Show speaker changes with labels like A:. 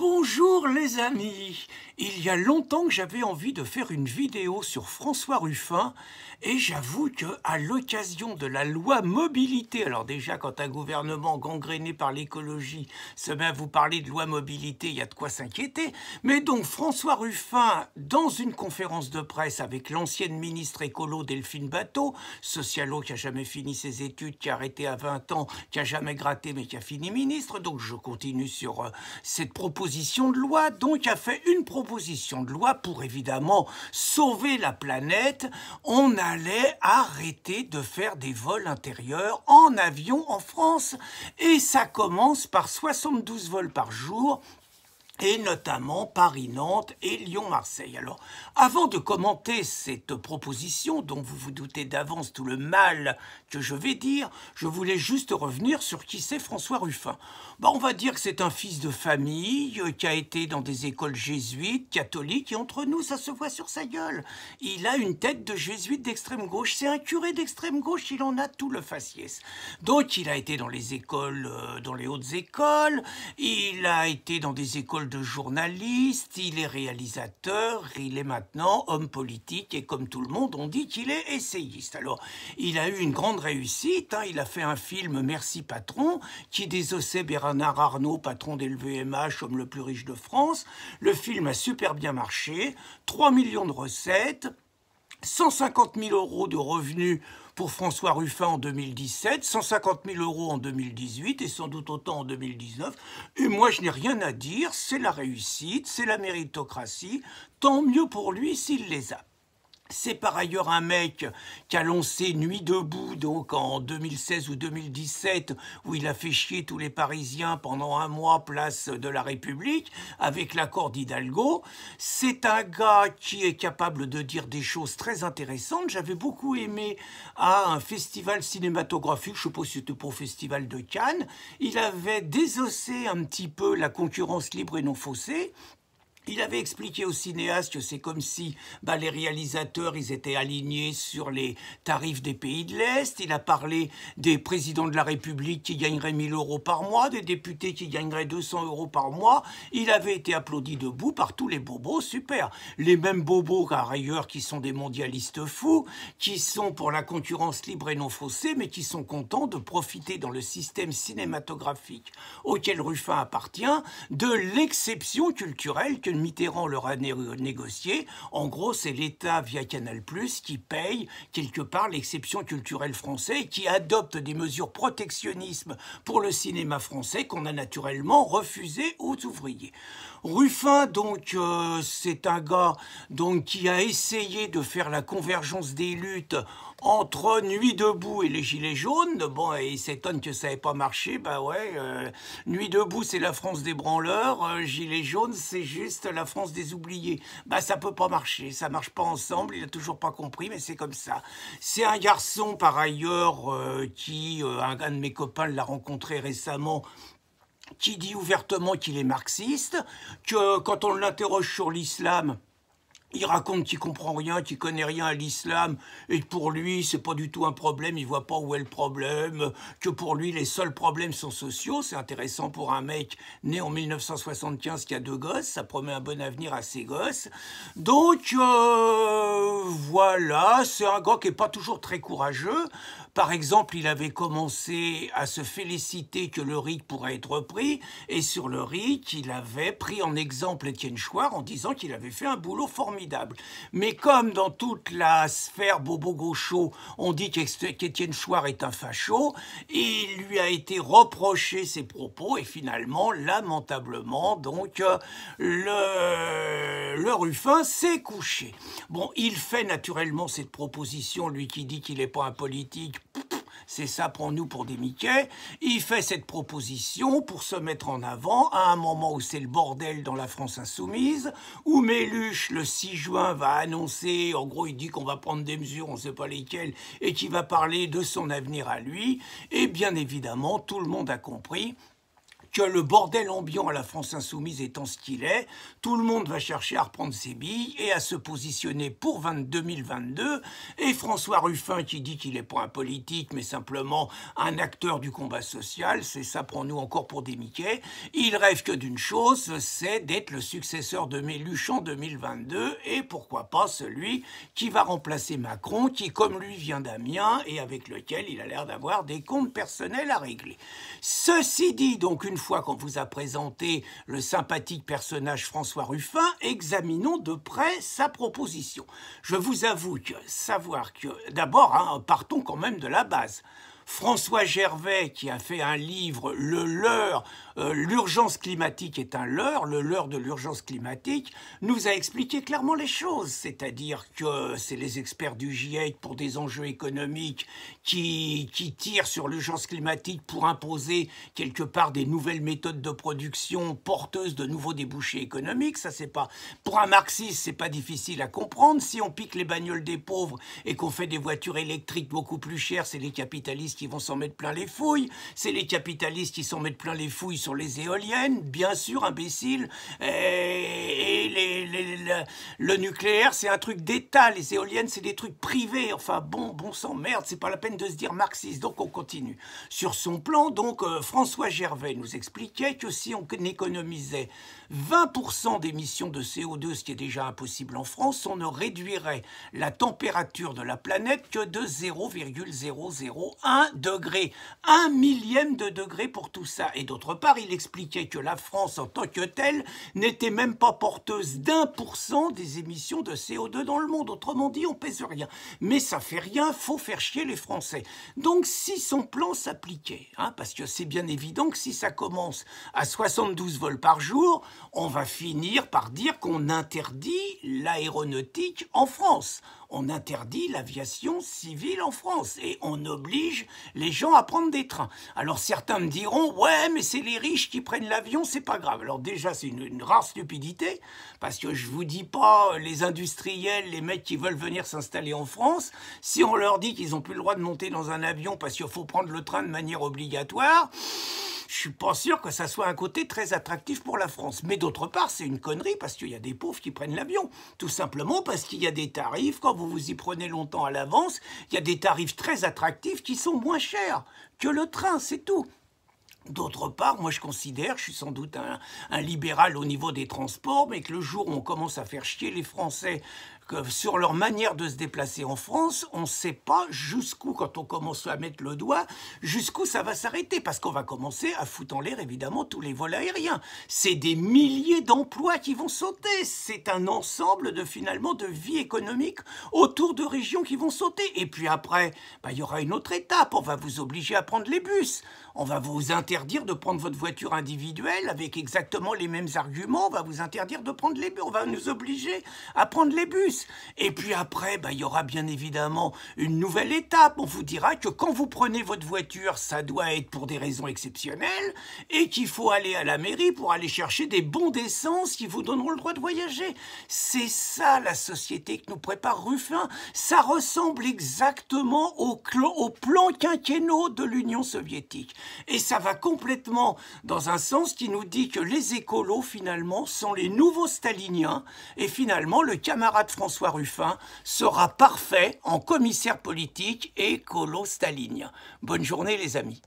A: Bonjour les amis. Il y a longtemps que j'avais envie de faire une vidéo sur François Ruffin et j'avoue que à l'occasion de la loi mobilité, alors déjà quand un gouvernement gangréné par l'écologie se met à vous parler de loi mobilité, il y a de quoi s'inquiéter, mais donc François Ruffin, dans une conférence de presse avec l'ancienne ministre écolo Delphine Batho, socialo qui a jamais fini ses études, qui a arrêté à 20 ans, qui a jamais gratté mais qui a fini ministre, donc je continue sur cette proposition de loi, donc a fait une proposition de loi pour évidemment sauver la planète. On allait arrêter de faire des vols intérieurs en avion en France. Et ça commence par 72 vols par jour, et notamment Paris-Nantes et Lyon-Marseille. Alors, avant de commenter cette proposition, dont vous vous doutez d'avance tout le mal que je vais dire, je voulais juste revenir sur qui c'est François Ruffin. On va dire que c'est un fils de famille qui a été dans des écoles jésuites, catholiques, et entre nous, ça se voit sur sa gueule. Il a une tête de jésuite d'extrême gauche, c'est un curé d'extrême gauche, il en a tout le faciès. Donc, il a été dans les écoles, dans les hautes écoles, il a été dans des écoles de journaliste, il est réalisateur, il est maintenant homme politique et comme tout le monde, on dit qu'il est essayiste. Alors, il a eu une grande réussite, il a fait un film Merci Patron qui désossait Bernard Arnault, patron d'LVMH, homme le plus riche de France. Le film a super bien marché, 3 millions de recettes, 150 000 € de revenus pour François Ruffin en 2017, 150 000 € en 2018 et sans doute autant en 2019. Et moi, je n'ai rien à dire, c'est la réussite, c'est la méritocratie, tant mieux pour lui s'il les a. C'est par ailleurs un mec qui a lancé Nuit debout, donc en 2016 ou 2017, où il a fait chier tous les Parisiens pendant un mois, place de la République, avec l'accord d'Hidalgo. C'est un gars qui est capable de dire des choses très intéressantes. J'avais beaucoup aimé à un festival cinématographique, je ne sais pas si c'était pour le festival de Cannes, il avait désossé un petit peu la concurrence libre et non faussée. Il avait expliqué aux cinéastes que c'est comme si les réalisateurs ils étaient alignés sur les tarifs des pays de l'Est. Il a parlé des présidents de la République qui gagneraient 1 000 € par mois, des députés qui gagneraient 200 € par mois. Il avait été applaudi debout par tous les bobos, super. Les mêmes bobos par ailleurs qui sont des mondialistes fous, qui sont pour la concurrence libre et non faussée, mais qui sont contents de profiter dans le système cinématographique auquel Ruffin appartient de l'exception culturelle que Mitterrand leur a négocié. En gros, c'est l'État via Canal+, qui paye quelque part l'exception culturelle française et qui adopte des mesures protectionnisme pour le cinéma français qu'on a naturellement refusé aux ouvriers. Ruffin, donc, c'est un gars donc, qui a essayé de faire la convergence des luttes entre Nuit debout et les Gilets jaunes. Bon, et il s'étonne que ça n'ait pas marché. Nuit debout, c'est la France des branleurs. Gilets jaunes, c'est juste la France des oubliés. Ça peut pas marcher. Ça marche pas ensemble. Il a toujours pas compris, mais c'est comme ça. C'est un garçon, par ailleurs, un de mes copains l'a rencontré récemment, qui dit ouvertement qu'il est marxiste, que quand on l'interroge sur l'islam, il raconte qu'il comprend rien, qu'il connaît rien à l'islam, et que pour lui, c'est pas du tout un problème, il voit pas où est le problème, que pour lui, les seuls problèmes sont sociaux. C'est intéressant pour un mec né en 1975 qui a 2 gosses, ça promet un bon avenir à ses gosses. Donc, voilà, c'est un gars qui est pas toujours très courageux. Par exemple, il avait commencé à se féliciter que le RIC pourrait être repris, et sur le RIC, il avait pris en exemple Étienne Chouard en disant qu'il avait fait un boulot formidable. Mais comme dans toute la sphère bobo-gaucho, on dit qu'Étienne Chouard est un facho, il lui a été reproché ses propos, et finalement, lamentablement, donc, le Ruffin s'est couché. Bon, il fait naturellement cette proposition, lui qui dit qu'il n'est pas un politique, c'est ça, prends-nous pour des Mickey. Il fait cette proposition pour se mettre en avant à un moment où c'est le bordel dans la France insoumise, où Méluche, le 6 juin, va annoncer, en gros, il dit qu'on va prendre des mesures, on ne sait pas lesquelles, et qu'il va parler de son avenir à lui. Et bien évidemment, tout le monde a compris que le bordel ambiant à la France insoumise étant ce qu'il est, tout le monde va chercher à reprendre ses billes et à se positionner pour 2022. Et François Ruffin, qui dit qu'il n'est pas un politique, mais simplement un acteur du combat social, c'est ça, prends-nous encore pour des Mickey, il rêve que d'une chose, c'est d'être le successeur de Méluche en 2022, et pourquoi pas celui qui va remplacer Macron, qui comme lui vient d'Amiens, et avec lequel il a l'air d'avoir des comptes personnels à régler. Ceci dit, donc une fois qu'on vous a présenté le sympathique personnage François Ruffin, examinons de près sa proposition. Je vous avoue que savoir que, d'abord, partons quand même de la base. François Gervais, qui a fait un livre, Le leurre, l'urgence climatique est un leurre, le leurre de l'urgence climatique, nous a expliqué clairement les choses. C'est-à-dire que c'est les experts du GIEC pour des enjeux économiques qui tirent sur l'urgence climatique pour imposer quelque part des nouvelles méthodes de production porteuses de nouveaux débouchés économiques. Ça, c'est pas, pour un marxiste, c'est pas difficile à comprendre. Si on pique les bagnoles des pauvres et qu'on fait des voitures électriques beaucoup plus chères, c'est les capitalistes qui vont s'en mettre plein les fouilles, c'est les capitalistes qui s'en mettent plein les fouilles sur les éoliennes, bien sûr, imbéciles, le nucléaire, c'est un truc d'État, les éoliennes, c'est des trucs privés, enfin bon sang, merde, c'est pas la peine de se dire marxiste, donc on continue. Sur son plan, donc, François Gervais nous expliquait que si on économisait 20% d'émissions de CO2, ce qui est déjà impossible en France, on ne réduirait la température de la planète que de 0,001 degré, 1 millième de degré pour tout ça. Et d'autre part, il expliquait que la France en tant que telle n'était même pas porteuse d'1% des émissions de CO2 dans le monde. Autrement dit, on pèse rien. Mais ça fait rien, faut faire chier les Français. Donc si son plan s'appliquait, parce que c'est bien évident que si ça commence à 72 vols par jour, on va finir par dire qu'on interdit l'aéronautique en France. On interdit l'aviation civile en France et on oblige les gens à prendre des trains. Alors certains me diront, ouais, mais c'est les riches qui prennent l'avion, c'est pas grave. Alors déjà, c'est une rare stupidité, parce que je vous dis pas, les industriels, les mecs qui veulent venir s'installer en France, si on leur dit qu'ils n'ont plus le droit de monter dans un avion parce qu'il faut prendre le train de manière obligatoire, je suis pas sûr que ça soit un côté très attractif pour la France. Mais d'autre part, c'est une connerie parce qu'il y a des pauvres qui prennent l'avion. Tout simplement parce qu'il y a des tarifs, quand vous vous y prenez longtemps à l'avance, il y a des tarifs très attractifs qui sont moins chers que le train, c'est tout. D'autre part, moi je considère, je suis sans doute un libéral au niveau des transports, mais que le jour où on commence à faire chier les Français sur leur manière de se déplacer en France, on ne sait pas jusqu'où, quand on commence à mettre le doigt, jusqu'où ça va s'arrêter, parce qu'on va commencer à foutre en l'air évidemment tous les vols aériens. C'est des milliers d'emplois qui vont sauter, c'est un ensemble de finalement de vie économique autour de régions qui vont sauter. Et puis après, il y aura une autre étape, on va vous obliger à prendre les bus, on va vous interdire de prendre votre voiture individuelle avec exactement les mêmes arguments, on va vous interdire de prendre les bus, on va nous obliger à prendre les bus. Et puis après, il y aura bien évidemment une nouvelle étape. On vous dira que quand vous prenez votre voiture, ça doit être pour des raisons exceptionnelles et qu'il faut aller à la mairie pour aller chercher des bons d'essence qui vous donneront le droit de voyager. C'est ça la société que nous prépare Ruffin. Ça ressemble exactement au plan quinquennaux de l'Union soviétique. Et ça va complètement dans un sens qui nous dit que les écolos, finalement, sont les nouveaux staliniens et finalement, le camarade François Ruffin sera parfait en commissaire politique et écolo-stalinien. Bonne journée les amis.